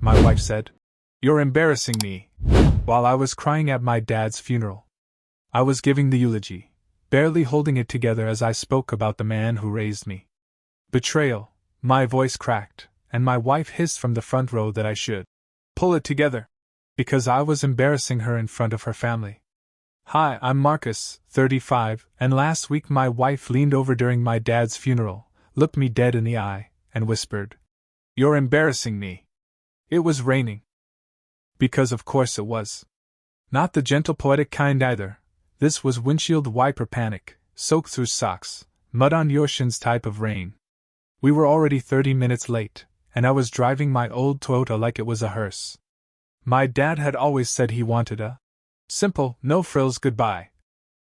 my wife said. You're embarrassing me. While I was crying at my dad's funeral, I was giving the eulogy, barely holding it together as I spoke about the man who raised me. Betrayal, my voice cracked, and my wife hissed from the front row that I should pull it together, because I was embarrassing her in front of her family. Hi, I'm Marcus, 35, and last week my wife leaned over during my dad's funeral, looked me dead in the eye, and whispered, You're embarrassing me. It was raining. Because of course it was. Not the gentle poetic kind either. This was windshield wiper panic, soaked through socks, mud on your shins type of rain. We were already 30 minutes late, and I was driving my old Toyota like it was a hearse. My dad had always said he wanted a simple, no-frills goodbye,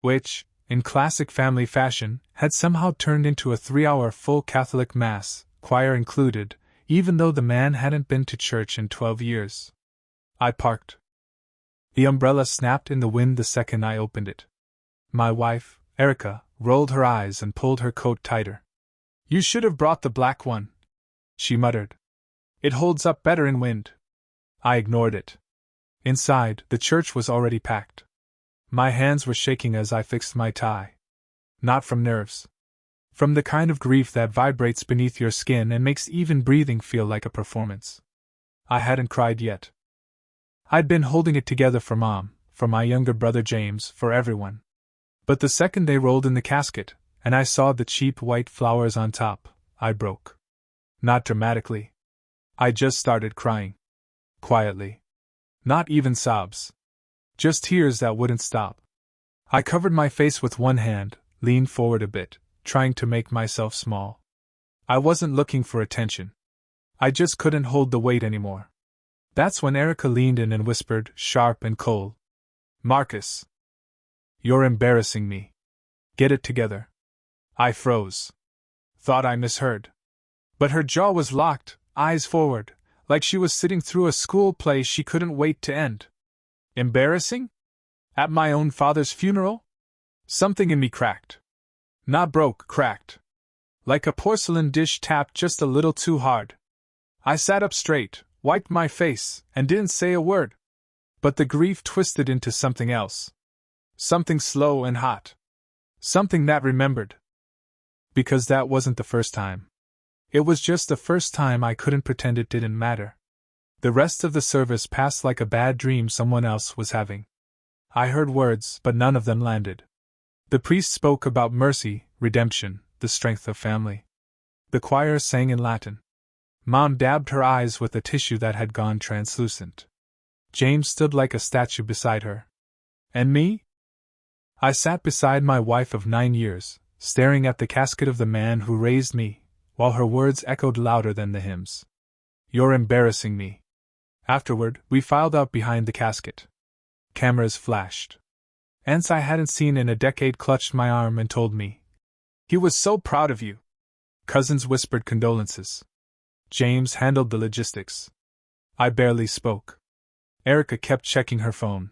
which, in classic family fashion, had somehow turned into a 3-hour full Catholic Mass, choir included, even though the man hadn't been to church in 12 years. I parked. The umbrella snapped in the wind the second I opened it. My wife, Erica, rolled her eyes and pulled her coat tighter. You should have brought the black one, she muttered. It holds up better in wind. I ignored it. Inside, the church was already packed. My hands were shaking as I fixed my tie. Not from nerves. From the kind of grief that vibrates beneath your skin and makes even breathing feel like a performance. I hadn't cried yet. I'd been holding it together for Mom, for my younger brother James, for everyone. But the second they rolled in the casket, and I saw the cheap white flowers on top, I broke. Not dramatically. I just started crying. Quietly. Not even sobs. Just tears that wouldn't stop. I covered my face with one hand, leaned forward a bit, trying to make myself small. I wasn't looking for attention. I just couldn't hold the weight anymore. That's when Erica leaned in and whispered, sharp and cold. Marcus. You're embarrassing me. Get it together. I froze. Thought I misheard. But her jaw was locked, eyes forward, like she was sitting through a school play she couldn't wait to end. Embarrassing? At my own father's funeral? Something in me cracked. Not broke, cracked. Like a porcelain dish tapped just a little too hard. I sat up straight, wiped my face, and didn't say a word. But the grief twisted into something else. Something slow and hot. Something that remembered. Because that wasn't the first time. It was just the first time I couldn't pretend it didn't matter. The rest of the service passed like a bad dream someone else was having. I heard words, but none of them landed. The priest spoke about mercy, redemption, the strength of family. The choir sang in Latin. Mom dabbed her eyes with a tissue that had gone translucent. James stood like a statue beside her. And me? I sat beside my wife of 9 years, staring at the casket of the man who raised me, while her words echoed louder than the hymns. You're embarrassing me. Afterward, we filed out behind the casket. Cameras flashed. Aunts I hadn't seen in a decade clutched my arm and told me, he was so proud of you. Cousins whispered condolences. James handled the logistics. I barely spoke. Erica kept checking her phone.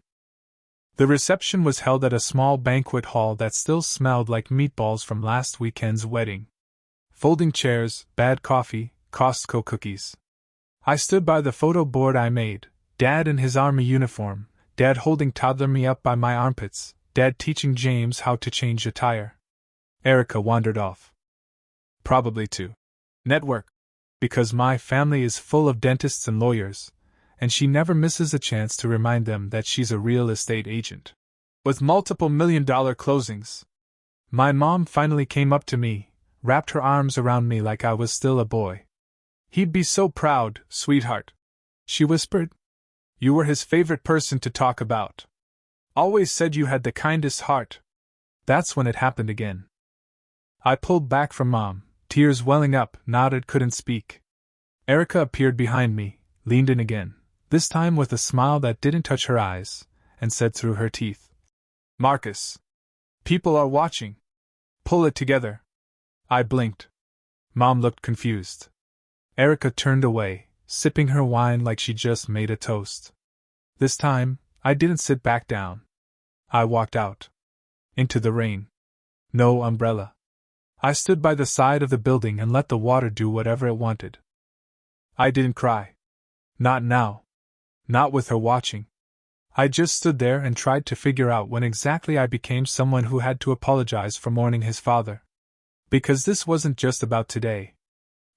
The reception was held at a small banquet hall that still smelled like meatballs from last weekend's wedding. Folding chairs, bad coffee, Costco cookies. I stood by the photo board I made, Dad in his army uniform, Dad holding toddler me up by my armpits, Dad teaching James how to change a tire. Erica wandered off. Probably to network, because my family is full of dentists and lawyers, and she never misses a chance to remind them that she's a real estate agent. With multiple $1-million closings. My mom finally came up to me, wrapped her arms around me like I was still a boy. He'd be so proud, sweetheart, she whispered. You were his favorite person to talk about. Always said you had the kindest heart. That's when it happened again. I pulled back from Mom, tears welling up, nodded, couldn't speak. Erica appeared behind me, leaned in again, this time with a smile that didn't touch her eyes, and said through her teeth, Marcus. People are watching. Pull it together. I blinked. Mom looked confused. Erica turned away, sipping her wine like she just made a toast. This time, I didn't sit back down. I walked out. Into the rain. No umbrella. I stood by the side of the building and let the water do whatever it wanted. I didn't cry. Not now. Not with her watching. I just stood there and tried to figure out when exactly I became someone who had to apologize for mourning his father. Because this wasn't just about today.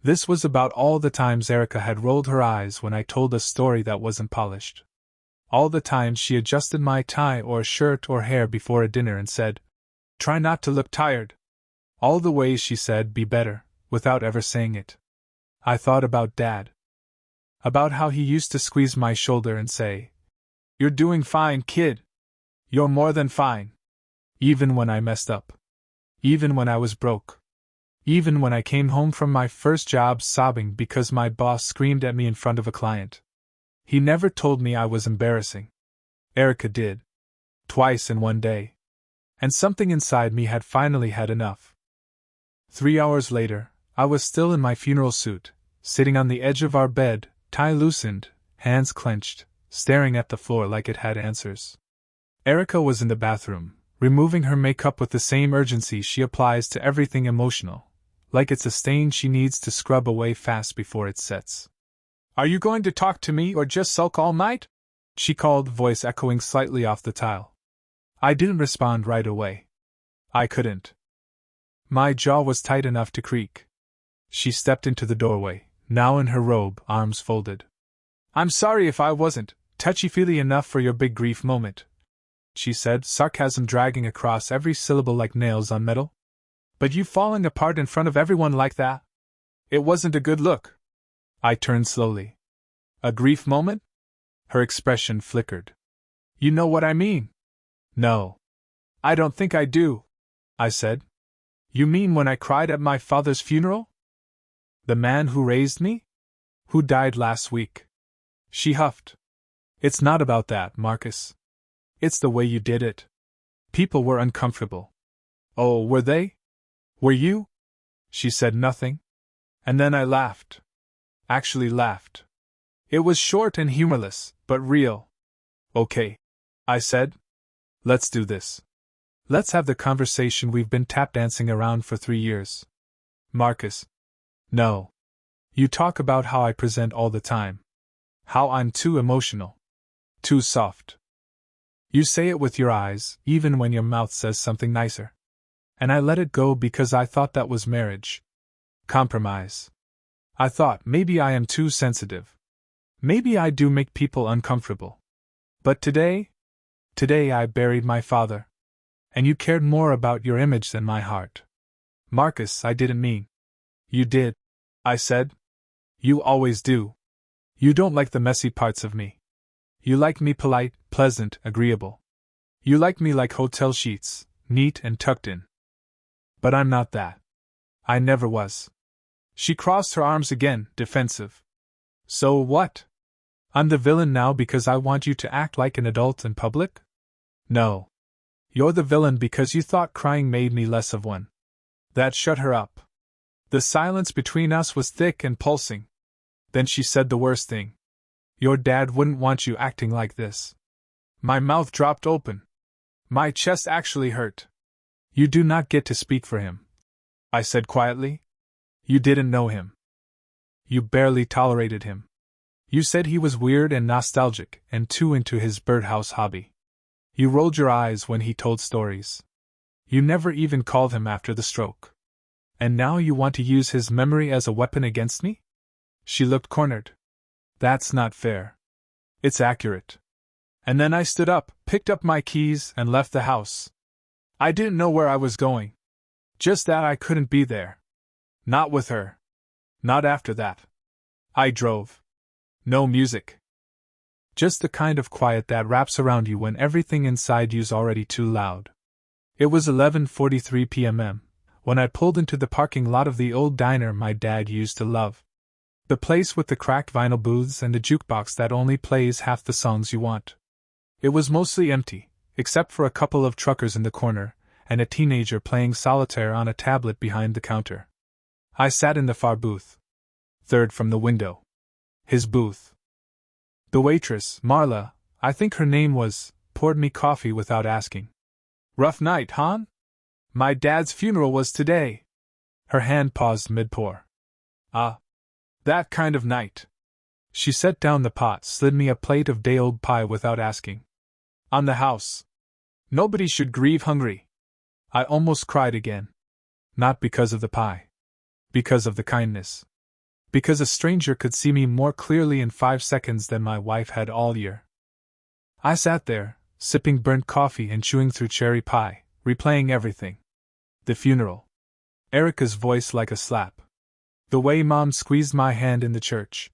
This was about all the times Erica had rolled her eyes when I told a story that wasn't polished. All the times she adjusted my tie or shirt or hair before a dinner and said, "Try not to look tired." All the ways she said, "Be better," without ever saying it. I thought about Dad. About how he used to squeeze my shoulder and say, "You're doing fine, kid. You're more than fine." Even when I messed up. Even when I was broke. Even when I came home from my first job sobbing because my boss screamed at me in front of a client. He never told me I was embarrassing. Erica did. Twice in one day. And something inside me had finally had enough. 3 hours later, I was still in my funeral suit, sitting on the edge of our bed, tie loosened, hands clenched, staring at the floor like it had answers. Erica was in the bathroom, removing her makeup with the same urgency she applies to everything emotional, like it's a stain she needs to scrub away fast before it sets. "Are you going to talk to me or just sulk all night?" she called, voice echoing slightly off the tile. I didn't respond right away. I couldn't. My jaw was tight enough to creak. She stepped into the doorway, now in her robe, arms folded. "I'm sorry if I wasn't touchy-feely enough for your big grief moment," she said, sarcasm dragging across every syllable like nails on metal. "But you falling apart in front of everyone like that? It wasn't a good look." I turned slowly. "A grief moment?" Her expression flickered. "You know what I mean?" "No. I don't think I do," I said. "You mean when I cried at my father's funeral? The man who raised me? Who died last week?" She huffed. "It's not about that, Marcus. It's the way you did it. People were uncomfortable." "Oh, were they? Were you?" She said nothing. And then I laughed. Actually laughed. It was short and humorless, but real. "Okay," I said. "Let's do this. Let's have the conversation we've been tap dancing around for 3 years. Marcus." "No. You talk about how I present all the time. How I'm too emotional. Too soft. You say it with your eyes, even when your mouth says something nicer. And I let it go because I thought that was marriage. Compromise. I thought maybe I am too sensitive. Maybe I do make people uncomfortable. But today I buried my father. And you cared more about your image than my heart. Marcus, I didn't mean." "You did," I said. "You always do. You don't like the messy parts of me. You like me polite, pleasant, agreeable. You like me like hotel sheets, neat and tucked in. But I'm not that. I never was." She crossed her arms again, defensive. "So what? I'm the villain now because I want you to act like an adult in public?" "No. You're the villain because you thought crying made me less of one." That shut her up. The silence between us was thick and pulsing. Then she said the worst thing. "Your dad wouldn't want you acting like this." My mouth dropped open. My chest actually hurt. "You do not get to speak for him," I said quietly. "You didn't know him. You barely tolerated him. You said he was weird and nostalgic and too into his birdhouse hobby. You rolled your eyes when he told stories. You never even called him after the stroke. And now you want to use his memory as a weapon against me?" She looked cornered. "That's not fair." "It's accurate." And then I stood up, picked up my keys, and left the house. I didn't know where I was going. Just that I couldn't be there. Not with her. Not after that. I drove. No music. Just the kind of quiet that wraps around you when everything inside you's already too loud. It was 11:43 p.m. when I pulled into the parking lot of the old diner my dad used to love. The place with the cracked vinyl booths and a jukebox that only plays half the songs you want. It was mostly empty, except for a couple of truckers in the corner, and a teenager playing solitaire on a tablet behind the counter. I sat in the far booth. Third from the window. His booth. The waitress, Marla, I think her name was, poured me coffee without asking. "Rough night, hon? My dad's funeral was today." Her hand paused mid-pour. "Ah. That kind of night." She set down the pot, slid me a plate of day-old pie without asking. On the house. Nobody should grieve hungry. I almost cried again. Not because of the pie. Because of the kindness. Because a stranger could see me more clearly in 5 seconds than my wife had all year. I sat there, sipping burnt coffee and chewing through cherry pie, replaying everything. The funeral. Erica's voice like a slap. The way Mom squeezed my hand in the church.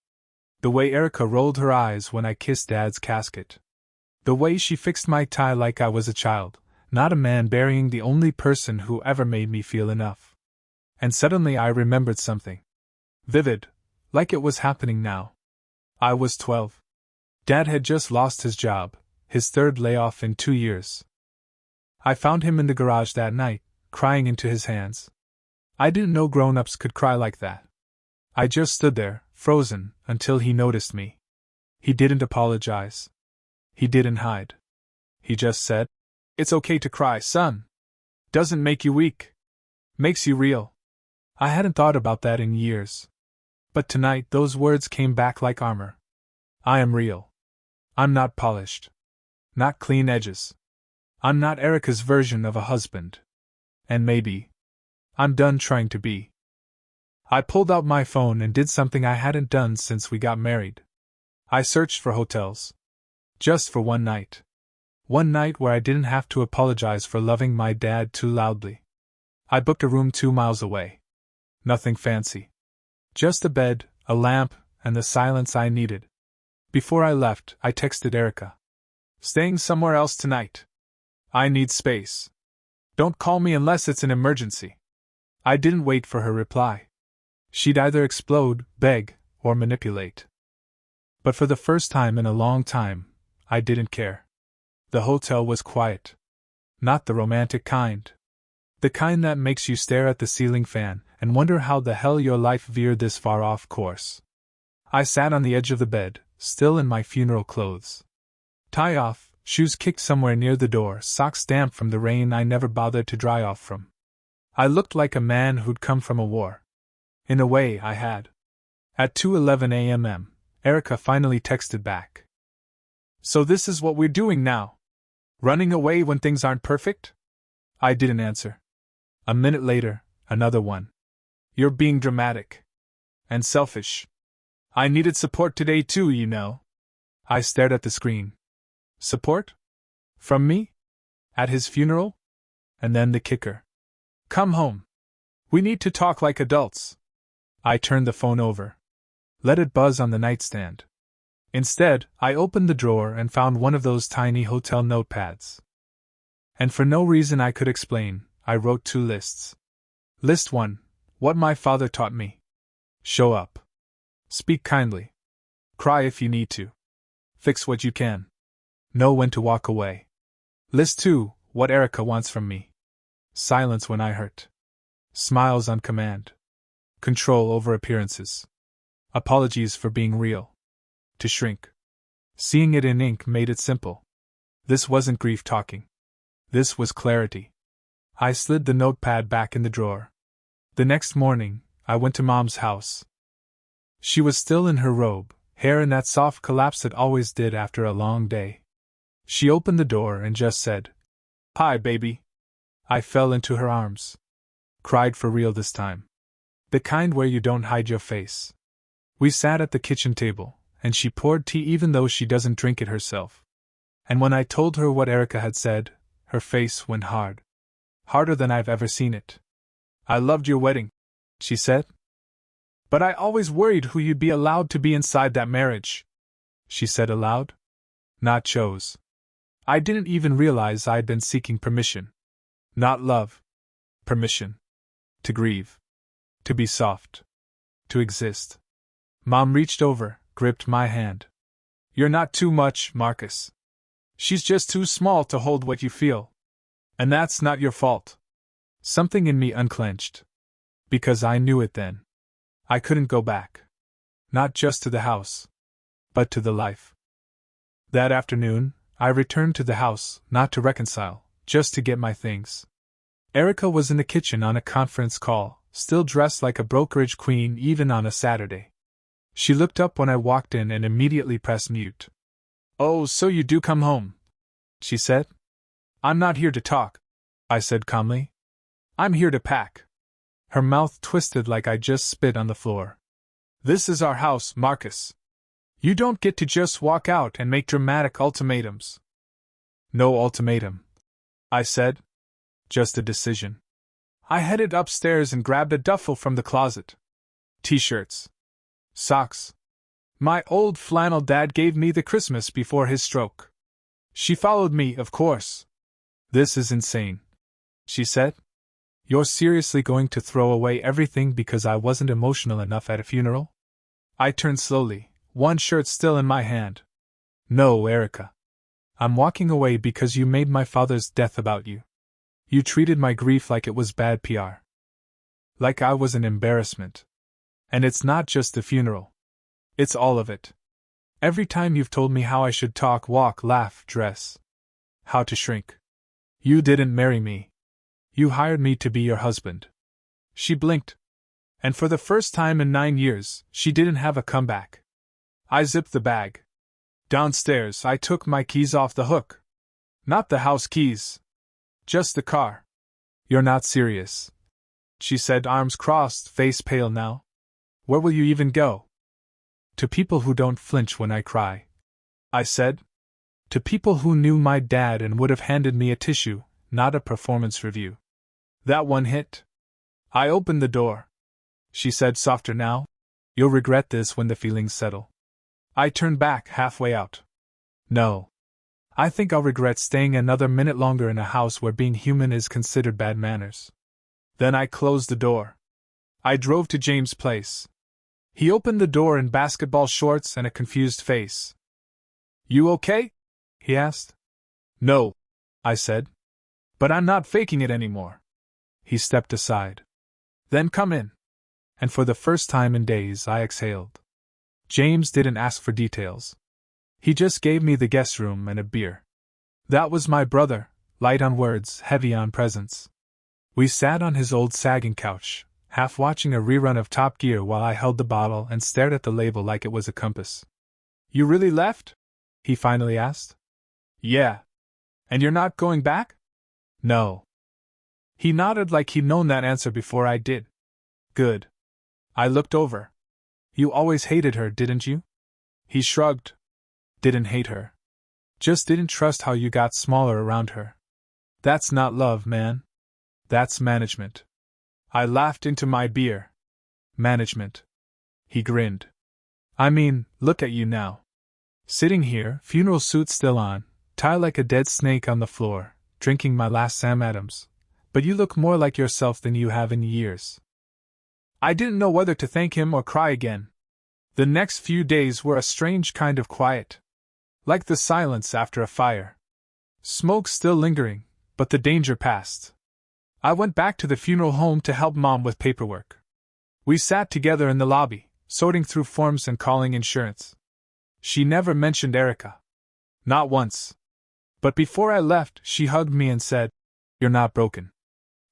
The way Erica rolled her eyes when I kissed Dad's casket. The way she fixed my tie like I was a child, not a man, burying the only person who ever made me feel enough. And suddenly I remembered something. Vivid, like it was happening now. I was 12. Dad had just lost his job, his third layoff in 2 years. I found him in the garage that night, crying into his hands. I didn't know grown-ups could cry like that. I just stood there, frozen, until he noticed me. He didn't apologize. He didn't hide. He just said, "It's okay to cry, son. Doesn't make you weak. Makes you real." I hadn't thought about that in years. But tonight those words came back like armor. I am real. I'm not polished. Not clean edges. I'm not Erica's version of a husband. And maybe I'm done trying to be. I pulled out my phone and did something I hadn't done since we got married. I searched for hotels. Just for one night. One night where I didn't have to apologize for loving my dad too loudly. I booked a room 2 miles away. Nothing fancy. Just a bed, a lamp, and the silence I needed. Before I left, I texted Erica. "Staying somewhere else tonight. I need space. Don't call me unless it's an emergency." I didn't wait for her reply. She'd either explode, beg, or manipulate. But for the first time in a long time, I didn't care. The hotel was quiet. Not the romantic kind. The kind that makes you stare at the ceiling fan and wonder how the hell your life veered this far off course. I sat on the edge of the bed, still in my funeral clothes. Tie off, shoes kicked somewhere near the door, socks damp from the rain I never bothered to dry off from. I looked like a man who'd come from a war. In a way, I had. At 2:11 a.m., Erica finally texted back. "So this is what we're doing now? Running away when things aren't perfect?" I didn't answer. A minute later, another one. "You're being dramatic. And selfish. I needed support today too, you know." I stared at the screen. Support? From me? At his funeral? And then the kicker. "Come home. We need to talk like adults." I turned the phone over. Let it buzz on the nightstand. Instead, I opened the drawer and found one of those tiny hotel notepads. And for no reason I could explain, I wrote 2 lists. List 1, what my father taught me. Show up. Speak kindly. Cry if you need to. Fix what you can. Know when to walk away. List 2, what Erica wants from me. Silence when I hurt. Smiles on command. Control over appearances. Apologies for being real. To shrink. Seeing it in ink made it simple. This wasn't grief talking. This was clarity. I slid the notepad back in the drawer. The next morning, I went to Mom's house. She was still in her robe, hair in that soft collapse it always did after a long day. She opened the door and just said, "Hi, baby." I fell into her arms. Cried for real this time. The kind where you don't hide your face. We sat at the kitchen table, and she poured tea even though she doesn't drink it herself. And when I told her what Erica had said, her face went hard. Harder than I've ever seen it. "I loved your wedding," she said. "But I always worried who you'd be allowed to be inside that marriage," she said aloud. Not chose. I didn't even realize I'd been seeking permission. Not love. Permission. To grieve. To be soft. To exist. Mom reached over, gripped my hand. "You're not too much, Marcus. She's just too small to hold what you feel. And that's not your fault." Something in me unclenched. Because I knew it then. I couldn't go back. Not just to the house. But to the life. That afternoon, I returned to the house, not to reconcile, just to get my things. Erica was in the kitchen on a conference call, still dressed like a brokerage queen even on a Saturday. She looked up when I walked in and immediately pressed mute. "Oh, so you do come home," she said. "I'm not here to talk," I said calmly. "I'm here to pack." Her mouth twisted like I just spit on the floor. "This is our house, Marcus. You don't get to just walk out and make dramatic ultimatums." "No ultimatum," I said. "Just a decision." I headed upstairs and grabbed a duffel from the closet. T-shirts. Socks. My old flannel Dad gave me the Christmas before his stroke. She followed me, of course. "This is insane," she said. "You're seriously going to throw away everything because I wasn't emotional enough at a funeral?" I turned slowly, one shirt still in my hand. "No, Erica. I'm walking away because you made my father's death about you. You treated my grief like it was bad PR. Like I was an embarrassment. And it's not just the funeral. It's all of it. Every time you've told me how I should talk, walk, laugh, dress. How to shrink. You didn't marry me. You hired me to be your husband." She blinked. And for the first time in 9 years, she didn't have a comeback. I zipped the bag. Downstairs, I took my keys off the hook. Not the house keys. Just the car. "You're not serious," she said, arms crossed, face pale now. "Where will you even go?" "To people who don't flinch when I cry," I said. "To people who knew my dad and would have handed me a tissue, not a performance review." That one hit. I opened the door. She said, softer now. "You'll regret this when the feelings settle." I turned back halfway out. "No. I think I'll regret staying another minute longer in a house where being human is considered bad manners." Then I closed the door. I drove to James' place. He opened the door in basketball shorts and a confused face. "You okay?" he asked. "No," I said. "But I'm not faking it anymore." He stepped aside. "Then come in." And for the first time in days I exhaled. James didn't ask for details. He just gave me the guest room and a beer. That was my brother, light on words, heavy on presence. We sat on his old sagging couch, half watching a rerun of Top Gear while I held the bottle and stared at the label like it was a compass. "You really left?" he finally asked. "Yeah. And you're not going back?" "No." He nodded like he'd known that answer before I did. "Good." I looked over. "You always hated her, didn't you?" He shrugged. "Didn't hate her. Just didn't trust how you got smaller around her. That's not love, man. That's management." I laughed into my beer. "Management." He grinned. "I mean, look at you now. Sitting here, funeral suit still on, tied like a dead snake on the floor, drinking my last Sam Adams. But you look more like yourself than you have in years." I didn't know whether to thank him or cry again. The next few days were a strange kind of quiet. Like the silence after a fire. Smoke still lingering, but the danger past. I went back to the funeral home to help Mom with paperwork. We sat together in the lobby, sorting through forms and calling insurance. She never mentioned Erica. Not once. But before I left, she hugged me and said, "You're not broken.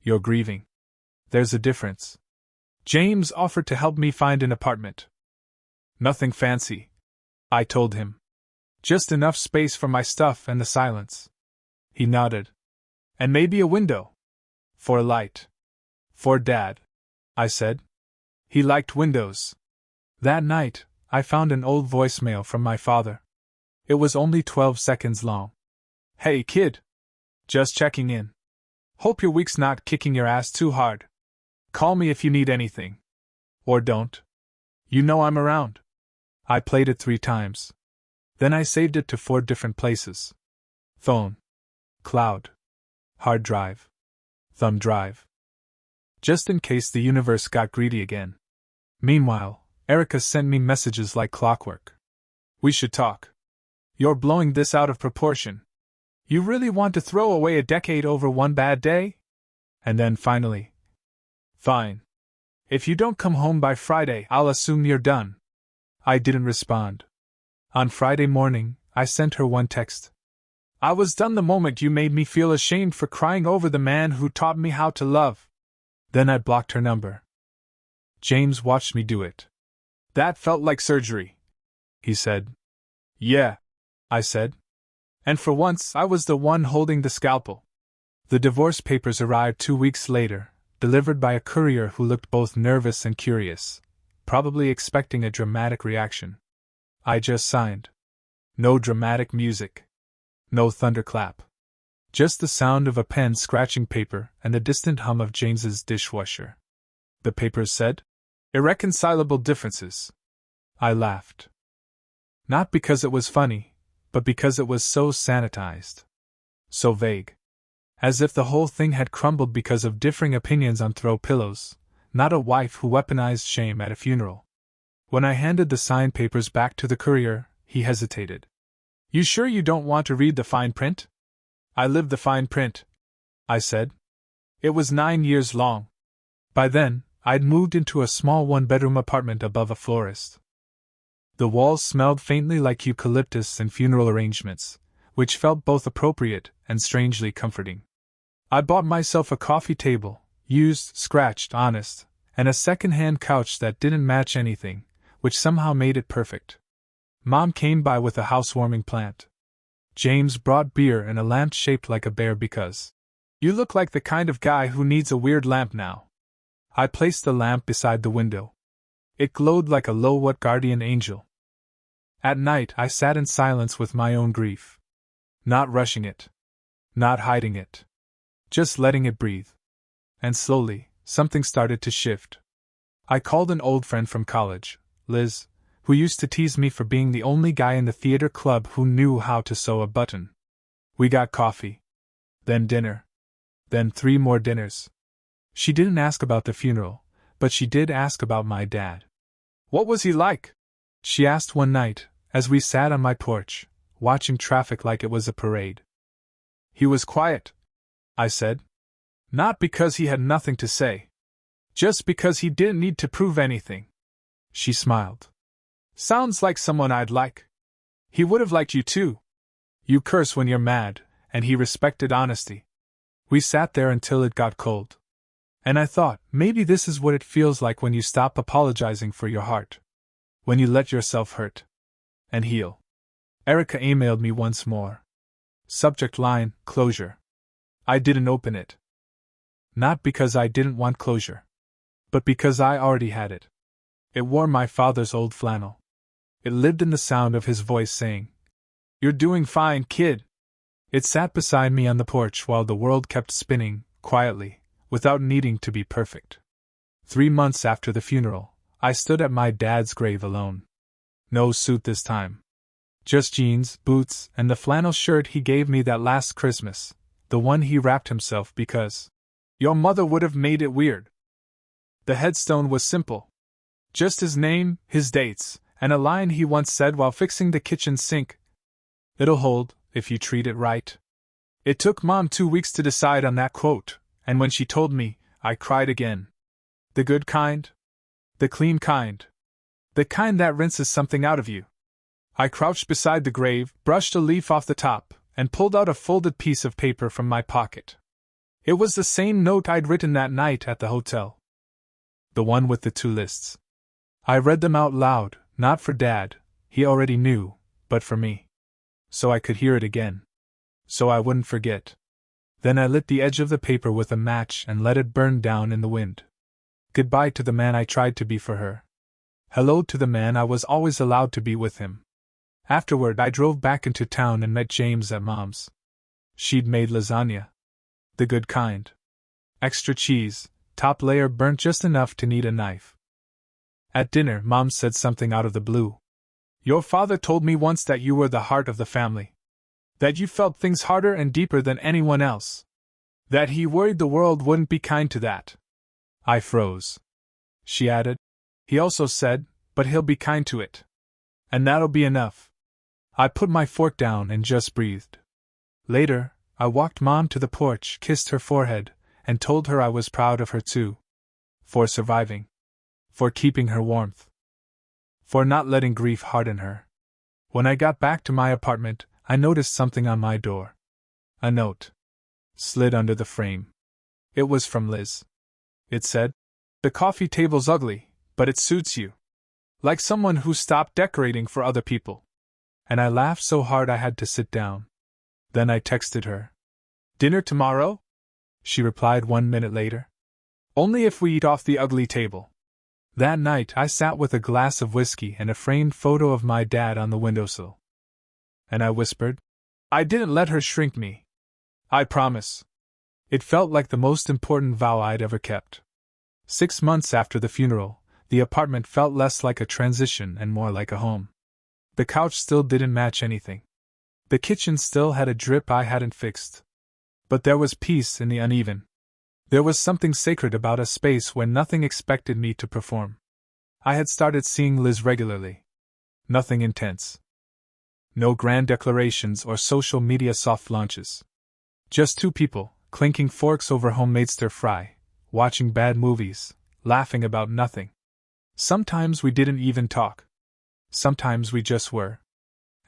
You're grieving. There's a difference." James offered to help me find an apartment. "Nothing fancy," I told him. "Just enough space for my stuff and the silence." He nodded. "And maybe a window. For a light." "For Dad," I said. He liked windows. That night, I found an old voicemail from my father. It was only 12 seconds long. "Hey, kid. Just checking in. Hope your week's not kicking your ass too hard. Call me if you need anything. Or don't. You know I'm around." I played it 3 times. Then I saved it to 4 different places. Phone. Cloud. Hard drive. Thumb drive. Just in case the universe got greedy again. Meanwhile, Erica sent me messages like clockwork. "We should talk. You're blowing this out of proportion. You really want to throw away a decade over one bad day?" And then finally, "Fine. If you don't come home by Friday, I'll assume you're done." I didn't respond. On Friday morning, I sent her one text. "I was done the moment you made me feel ashamed for crying over the man who taught me how to love." Then I blocked her number. James watched me do it. That felt like surgery, he said. Yeah, I said. And for once I was the one holding the scalpel. The divorce papers arrived 2 weeks later, delivered by a courier who looked both nervous and curious, probably expecting a dramatic reaction. I just signed. No dramatic music. No thunderclap. Just the sound of a pen scratching paper and the distant hum of James's dishwasher. The papers said, "Irreconcilable differences." I laughed. Not because it was funny, but because it was so sanitized. So vague. As if the whole thing had crumbled because of differing opinions on throw pillows, not a wife who weaponized shame at a funeral. When I handed the signed papers back to the courier, he hesitated. "You sure you don't want to read the fine print?" "I lived the fine print," I said. "It was 9 years long." By then, I'd moved into a small one-bedroom apartment above a florist. The walls smelled faintly like eucalyptus and funeral arrangements, which felt both appropriate and strangely comforting. I bought myself a coffee table, used, scratched, honest, and a second-hand couch that didn't match anything, which somehow made it perfect. Mom came by with a housewarming plant. James brought beer and a lamp shaped like a bear because, "You look like the kind of guy who needs a weird lamp now." I placed the lamp beside the window. It glowed like a low-watt guardian angel. At night I sat in silence with my own grief. Not rushing it. Not hiding it. Just letting it breathe. And slowly, something started to shift. I called an old friend from college, Liz, who used to tease me for being the only guy in the theater club who knew how to sew a button. We got coffee. Then dinner. Then 3 more dinners. She didn't ask about the funeral, but she did ask about my dad. "What was he like?" she asked one night, as we sat on my porch, watching traffic like it was a parade. "He was quiet," I said. "Not because he had nothing to say. Just because he didn't need to prove anything." She smiled. "Sounds like someone I'd like. He would have liked you too. You curse when you're mad, and he respected honesty." We sat there until it got cold. And I thought, maybe this is what it feels like when you stop apologizing for your heart. When you let yourself hurt. And heal. Erica emailed me once more. Subject line, closure. I didn't open it. Not because I didn't want closure. But because I already had it. It wore my father's old flannel. It lived in the sound of his voice saying, "You're doing fine, kid." It sat beside me on the porch while the world kept spinning, quietly, without needing to be perfect. 3 months after the funeral, I stood at my dad's grave alone. No suit this time. Just jeans, boots, and the flannel shirt he gave me that last Christmas, the one he wrapped himself because your mother would have made it weird. The headstone was simple. Just his name, his dates, and a line he once said while fixing the kitchen sink. "It'll hold, if you treat it right." It took Mom 2 weeks to decide on that quote, and when she told me, I cried again. The good kind? The clean kind? The kind that rinses something out of you? I crouched beside the grave, brushed a leaf off the top, and pulled out a folded piece of paper from my pocket. It was the same note I'd written that night at the hotel. The one with the 2 lists. I read them out loud, not for Dad, he already knew, but for me. So I could hear it again. So I wouldn't forget. Then I lit the edge of the paper with a match and let it burn down in the wind. Goodbye to the man I tried to be for her. Hello to the man I was always allowed to be with him. Afterward I drove back into town and met James at Mom's. She'd made lasagna. The good kind. Extra cheese, top layer burnt just enough to need a knife. At dinner, Mom said something out of the blue. "Your father told me once that you were the heart of the family. That you felt things harder and deeper than anyone else. That he worried the world wouldn't be kind to that." I froze. She added, "He also said, but he'll be kind to it. And that'll be enough." I put my fork down and just breathed. Later, I walked Mom to the porch, kissed her forehead, and told her I was proud of her too. For surviving. For keeping her warmth. For not letting grief harden her. When I got back to my apartment, I noticed something on my door. A note. Slid under the frame. It was from Liz. It said, "The coffee table's ugly, but it suits you. Like someone who stopped decorating for other people. And I laughed so hard I had to sit down. Then I texted her. Dinner tomorrow? She replied 1 minute later. Only if we eat off the ugly table. That night I sat with a glass of whiskey and a framed photo of my dad on the windowsill. And I whispered, I didn't let her shrink me. I promise. It felt like the most important vow I'd ever kept. 6 months after the funeral, the apartment felt less like a transition and more like a home. The couch still didn't match anything. The kitchen still had a drip I hadn't fixed. But there was peace in the uneven. There was something sacred about a space where nothing expected me to perform. I had started seeing Liz regularly. Nothing intense. No grand declarations or social media soft launches. Just two people, clinking forks over homemade stir-fry, watching bad movies, laughing about nothing. Sometimes we didn't even talk. Sometimes we just were.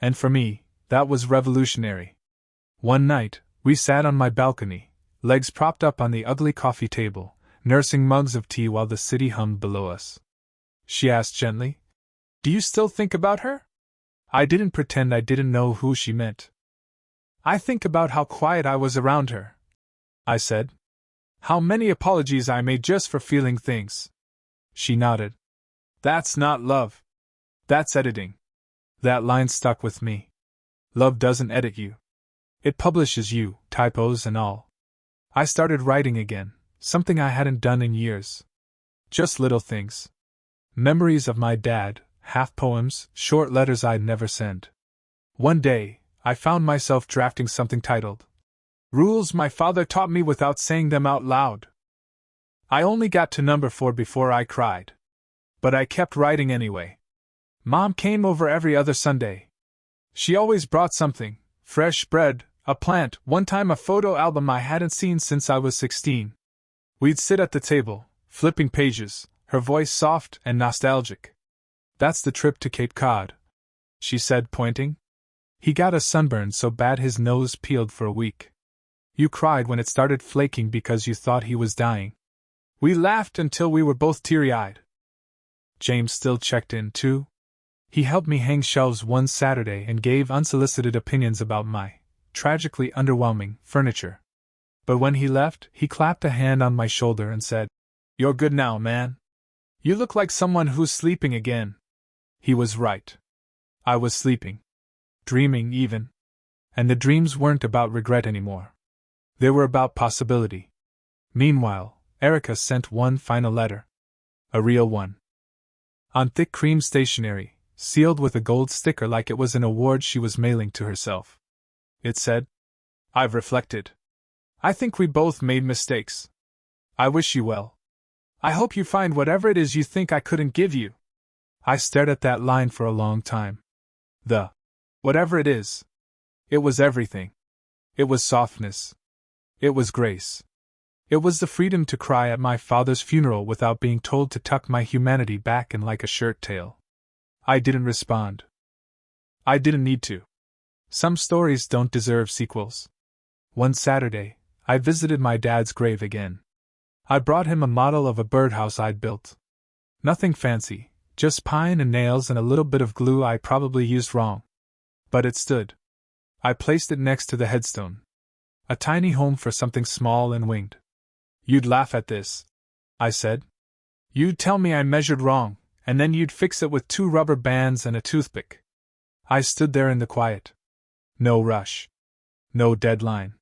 And for me, that was revolutionary. One night, we sat on my balcony, legs propped up on the ugly coffee table, nursing mugs of tea while the city hummed below us. She asked gently, Do you still think about her? I didn't pretend I didn't know who she meant. I think about how quiet I was around her, I said. How many apologies I made just for feeling things. She nodded. That's not love. That's editing. That line stuck with me. Love doesn't edit you. It publishes you, typos and all. I started writing again, something I hadn't done in years. Just little things. Memories of my dad, half poems, short letters I'd never sent. One day, I found myself drafting something titled, Rules My Father Taught Me Without Saying Them Out Loud. I only got to number 4 before I cried. But I kept writing anyway. Mom came over every other Sunday. She always brought something, fresh bread, a plant, one time a photo album I hadn't seen since I was 16. We'd sit at the table, flipping pages, her voice soft and nostalgic. That's the trip to Cape Cod, she said, pointing. He got a sunburn so bad his nose peeled for a week. You cried when it started flaking because you thought he was dying. We laughed until we were both teary-eyed. James still checked in, too. He helped me hang shelves one Saturday and gave unsolicited opinions about my tragically underwhelming furniture. But when he left, he clapped a hand on my shoulder and said, You're good now, man. You look like someone who's sleeping again. He was right. I was sleeping. Dreaming, even. And the dreams weren't about regret anymore. They were about possibility. Meanwhile, Erica sent one final letter. A real one. On thick cream stationery, sealed with a gold sticker like it was an award she was mailing to herself. It said, I've reflected. I think we both made mistakes. I wish you well. I hope you find whatever it is you think I couldn't give you. I stared at that line for a long time. The whatever it is. It was everything. It was softness. It was grace. It was the freedom to cry at my father's funeral without being told to tuck my humanity back in like a shirt tail. I didn't respond. I didn't need to. Some stories don't deserve sequels. One Saturday, I visited my dad's grave again. I brought him a model of a birdhouse I'd built. Nothing fancy, just pine and nails and a little bit of glue I probably used wrong. But it stood. I placed it next to the headstone. A tiny home for something small and winged. You'd laugh at this, I said. You'd tell me I measured wrong, and then you'd fix it with 2 rubber bands and a toothpick. I stood there in the quiet. No rush. No deadline.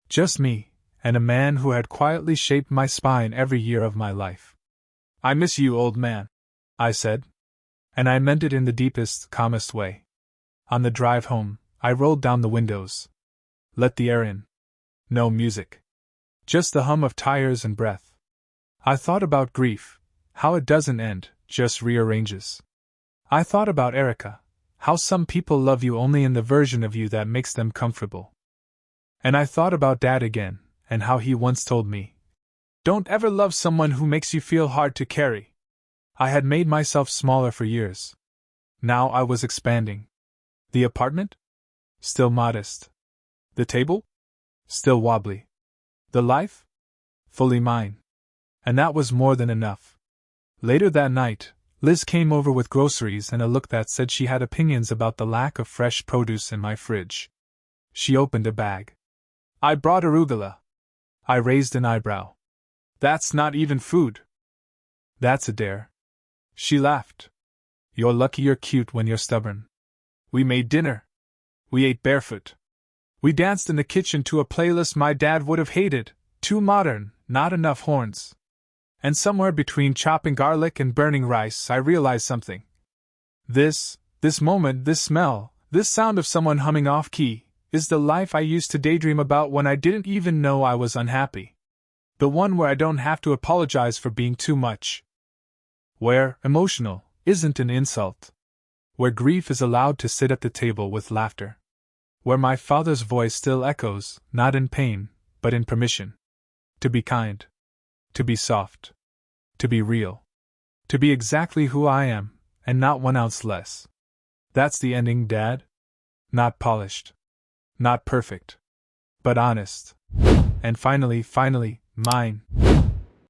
Just me, and a man who had quietly shaped my spine every year of my life. I miss you, old man, I said. And I meant it in the deepest, calmest way. On the drive home, I rolled down the windows. Let the air in. No music. Just the hum of tires and breath. I thought about grief, how it doesn't end, just rearranges. I thought about Erica, how some people love you only in the version of you that makes them comfortable. And I thought about Dad again, and how he once told me, Don't ever love someone who makes you feel hard to carry. I had made myself smaller for years. Now I was expanding. The apartment? Still modest. The table? Still wobbly. The life? Fully mine. And that was more than enough. Later that night, Liz came over with groceries and a look that said she had opinions about the lack of fresh produce in my fridge. She opened a bag. I brought arugula. I raised an eyebrow. That's not even food. That's a dare. She laughed. You're lucky you're cute when you're stubborn. We made dinner. We ate barefoot. We danced in the kitchen to a playlist my dad would have hated, too modern, not enough horns. And somewhere between chopping garlic and burning rice, I realized something. This moment, this smell, this sound of someone humming off-key, is the life I used to daydream about when I didn't even know I was unhappy. The one where I don't have to apologize for being too much. Where emotional isn't an insult. Where grief is allowed to sit at the table with laughter. Where my father's voice still echoes, not in pain, but in permission. To be kind. To be soft. To be real. To be exactly who I am, and not 1 ounce less. That's the ending, Dad? Not polished. Not perfect. But honest. And finally, mine.